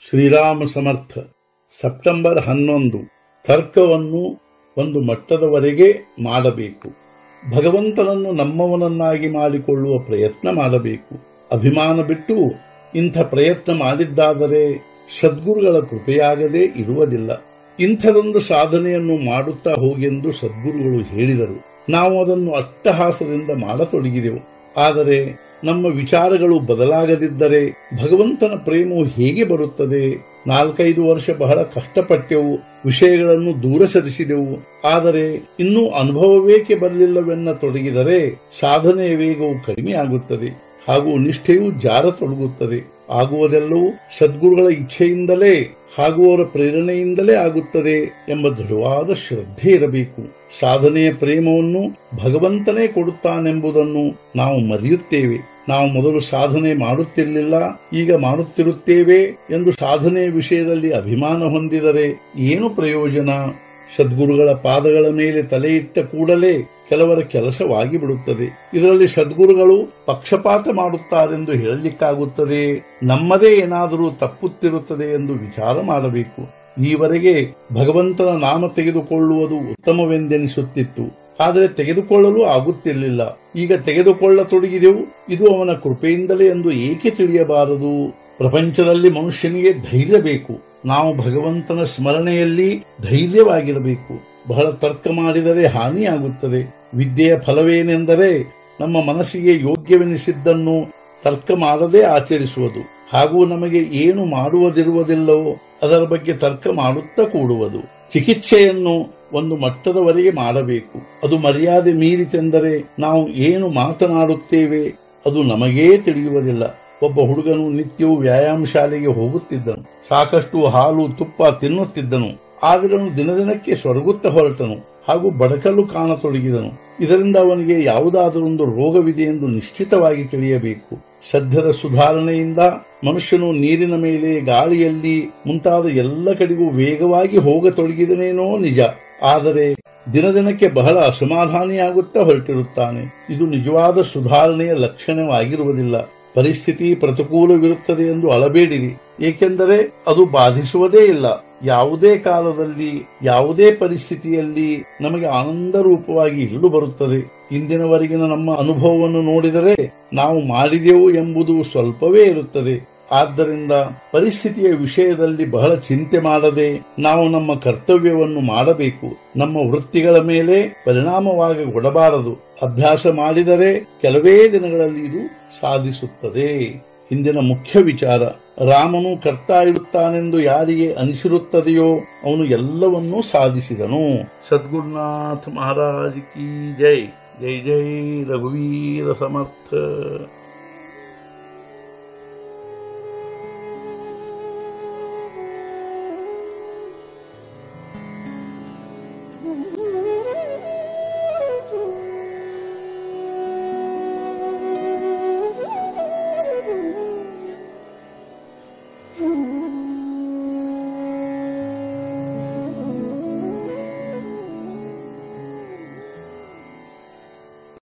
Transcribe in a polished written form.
ಶ್ರೀರಾಮ ಸಮರ್ಥ. September 11. ತರ್ಕವನ್ನು ಒಂದು ಮಟ್ಟದವರೆಗೆ ಮಾಡಬೇಕು. ಭಗವಂತನನ್ನು ನಮ್ಮವನನ್ನಾಗಿ ಮಾಡಿಕೊಳ್ಳುವ ಪ್ರಯತ್ನ ಮಾಡಬೇಕು. ಅಭಿಮಾನ ಬಿಟ್ಟು ಇಂಥ ಪ್ರಯತ್ನ ಮಾಡಿದ್ದಾದರೆ ಸದ್ಗುರುಗಳ ಕೃಪೆಯಾಗದೇ ಇರುವುದಿಲ್ಲ. ಇಂಥದೊಂದು ಸಾಧನೆಯನ್ನು ಮಾಡುತ್ತಾ ಹೋಗೆಂದು ಸದ್ಗುರುಗಳು ಹೇಳಿದರು. ನಾವು ಅದನ್ನು ಅಟ್ಟಹಾಸದಿಂದ ಮಾಡತೊಡಗಿದೆವು. ಆದರೆ ನಮ್ಮ ವಿಚಾರಗಳು ಬದಲಾಗದಿದ್ದರೆ ಭಗವಂತನ ಪ್ರೇಮವು ಹೇಗೆ ಬರುತ್ತದೆ? 4-5 ವರ್ಷ ಬಹಳ ಕಷ್ಟಪಟ್ಟೆವು, ವಿಷಯಗಳನ್ನು ದೂರ ಸರಿಸಿದೆವು. ಆದರೆ ಇನ್ನೂ ಅನುಭವವೇಕೆ ಬರಲಿಲ್ಲವೆನ್ನ ತೊಡಗಿದರೆ ಸಾಧನೆಯ ವೇಗವು ಕಡಿಮೆಯಾಗುತ್ತದೆ ಹಾಗೂ ನಿಷ್ಠೆಯು ಜಾರತೊಡಗುತ್ತದೆ. ಆಗುವುದೆಲ್ಲವೂ ಸದ್ಗುರುಗಳ ಇಚ್ಛೆಯಿಂದಲೇ ಹಾಗೂ ಅವರ ಪ್ರೇರಣೆಯಿಂದಲೇ ಆಗುತ್ತದೆ ಎಂಬ ದೃಢವಾದ ಶ್ರದ್ಧೆ ಇರಬೇಕು. ಸಾಧನೆಯ ಪ್ರೇಮವನ್ನು ಭಗವಂತನೇ ಕೊಡುತ್ತಾನೆಂಬುದನ್ನು ನಾವು ಮರೆಯುತ್ತೇವೆ. ನಾವು ಮೊದಲು ಸಾಧನೆ ಮಾಡುತ್ತಿರಲಿಲ್ಲ, ಈಗ ಮಾಡುತ್ತಿರುತ್ತೇವೆ ಎಂದು ಸಾಧನೆಯ ವಿಷಯದಲ್ಲಿ ಅಭಿಮಾನ ಹೊಂದಿದರೆ ಏನು ಪ್ರಯೋಜನ? ಸದ್ಗುರುಗಳ ಪಾದಗಳ ಮೇಲೆ ತಲೆ ಇಟ್ಟ ಕೂಡಲೇ ಕೆಲವರ ಕೆಲಸವಾಗಿ ಬಿಡುತ್ತದೆ. ಇದರಲ್ಲಿ ಸದ್ಗುರುಗಳು ಪಕ್ಷಪಾತ ಮಾಡುತ್ತಾರೆಂದು ಹೇಳಲಿಕ್ಕಾಗುತ್ತದೆ? ನಮ್ಮದೇ ಏನಾದರೂ ತಪ್ಪುತ್ತಿರುತ್ತದೆ ಎಂದು ವಿಚಾರ ಮಾಡಬೇಕು. ಈವರೆಗೆ ಭಗವಂತನ ನಾಮ ತೆಗೆದುಕೊಳ್ಳುವುದು ಉತ್ತಮವೆಂದೆನಿಸುತ್ತಿತ್ತು. ಆದರೆ ತೆಗೆದುಕೊಳ್ಳಲು ಆಗುತ್ತಿರಲಿಲ್ಲ. ಈಗ ತೆಗೆದುಕೊಳ್ಳತೊಡಗಿದೆವು. ಇದು ಅವನ ಕೃಪೆಯಿಂದಲೇ ಎಂದು ಏಕೆ ತಿಳಿಯಬಾರದು? ಪ್ರಪಂಚದಲ್ಲಿ ಮನುಷ್ಯನಿಗೆ ಧೈರ್ಯ ಬೇಕು. ನಾವು ಭಗವಂತನ ಸ್ಮರಣೆಯಲ್ಲಿ ಧೈರ್ಯವಾಗಿರಬೇಕು. ಬಹಳ ತರ್ಕ ಮಾಡಿದರೆ ಹಾನಿಯಾಗುತ್ತದೆ. ವಿದ್ಯೆಯ ಫಲವೇನೆಂದರೆ ನಮ್ಮ ಮನಸ್ಸಿಗೆ ಯೋಗ್ಯವೆನಿಸಿದ್ದನ್ನು ತರ್ಕ ಮಾಡದೆ ಆಚರಿಸುವುದು ಹಾಗೂ ನಮಗೆ ಏನು ಮಾಡುವುದಿರುವುದಿಲ್ಲವೋ ಅದರ ಬಗ್ಗೆ ತರ್ಕ ಮಾಡುತ್ತಾ ಕೂಡುವುದು. ಚಿಕಿತ್ಸೆಯನ್ನು ಒಂದು ಮಟ್ಟದವರೆಗೆ ಮಾಡಬೇಕು. ಅದು ಮರ್ಯಾದೆ ಮೀರಿತೆಂದರೆ ನಾವು ಏನು ಮಾತನಾಡುತ್ತೇವೆ ಅದು ನಮಗೇ ತಿಳಿಯುವುದಿಲ್ಲ. ಒಬ್ಬ ಹುಡುಗನು ನಿತ್ಯವೂ ವ್ಯಾಯಾಮ ಶಾಲೆಗೆ ಹೋಗುತ್ತಿದ್ದನು. ಸಾಕಷ್ಟು ಹಾಲು ತುಪ್ಪ ತಿನ್ನುತ್ತಿದ್ದನು. ಆದರೆ ಅವನು ದಿನದಿನಕ್ಕೆ ಸೊರಗುತ್ತಾ ಹೊರಟನು ಹಾಗೂ ಬಡಕಲು ಕಾಣತೊಡಗಿದನು. ಇದರಿಂದ ಅವನಿಗೆ ಯಾವುದಾದರೊಂದು ರೋಗವಿದೆ ಎಂದು ನಿಶ್ಚಿತವಾಗಿ ತಿಳಿಯಬೇಕು. ಸದ್ಯದ ಸುಧಾರಣೆಯಿಂದ ಮನುಷ್ಯನು ನೀರಿನ ಮೇಲೆ, ಗಾಳಿಯಲ್ಲಿ ಮುಂತಾದ ಎಲ್ಲ ಕಡೆಗೂ ವೇಗವಾಗಿ ಹೋಗತೊಡಗಿದನೇನೋ ನಿಜ. ಆದರೆ ದಿನದಿನಕ್ಕೆ ಬಹಳ ಅಸಮಾಧಾನಿಯಾಗುತ್ತಾ ಹೊರಟಿರುತ್ತಾನೆ. ಇದು ನಿಜವಾದ ಸುಧಾರಣೆಯ ಲಕ್ಷಣವಾಗಿರುವುದಿಲ್ಲ. ಪರಿಸ್ಥಿತಿ ಪ್ರತಿಕೂಲವಿರುತ್ತದೆ ಎಂದು ಅಳಬೇಡಿರಿ, ಏಕೆಂದರೆ ಅದು ಬಾಧಿಸುವುದೇ ಇಲ್ಲ. ಯಾವುದೇ ಕಾಲದಲ್ಲಿ ಯಾವುದೇ ಪರಿಸ್ಥಿತಿಯಲ್ಲಿ ನಮಗೆ ಆನಂದ ರೂಪವಾಗಿ ಇಲ್ಲು ಬರುತ್ತದೆ. ಇಂದಿನವರೆಗಿನ ನಮ್ಮ ಅನುಭವವನ್ನು ನೋಡಿದರೆ ನಾವು ಮಾಡಿದೆವು ಎಂಬುದು ಸ್ವಲ್ಪವೇ ಇರುತ್ತದೆ. ಆದ್ದರಿಂದ ಪರಿಸ್ಥಿತಿಯ ವಿಷಯದಲ್ಲಿ ಬಹಳ ಚಿಂತೆ ಮಾಡದೆ ನಾವು ನಮ್ಮ ಕರ್ತವ್ಯವನ್ನು ಮಾಡಬೇಕು. ನಮ್ಮ ವೃತ್ತಿಗಳ ಮೇಲೆ ಪರಿಣಾಮವಾಗಗೊಡಬಾರದು. ಅಭ್ಯಾಸ ಮಾಡಿದರೆ ಕೆಲವೇ ದಿನಗಳಲ್ಲಿ ಇದು ಸಾಧಿಸುತ್ತದೆ. ಇಂದಿನ ಮುಖ್ಯ ವಿಚಾರ, ರಾಮನು ಕರ್ತ ಇರುತ್ತಾನೆಂದು ಯಾರಿಗೆ ಅನಿಸಿರುತ್ತದೆಯೋ ಅವನು ಎಲ್ಲವನ್ನೂ ಸಾಧಿಸಿದನು. ಸದ್ಗುರುನಾಥ ಮಹಾರಾಜ್ ಕಿ ಜೈ. ಜೈ ಜೈ ರಘುವೀರ ಸಮರ್ಥ.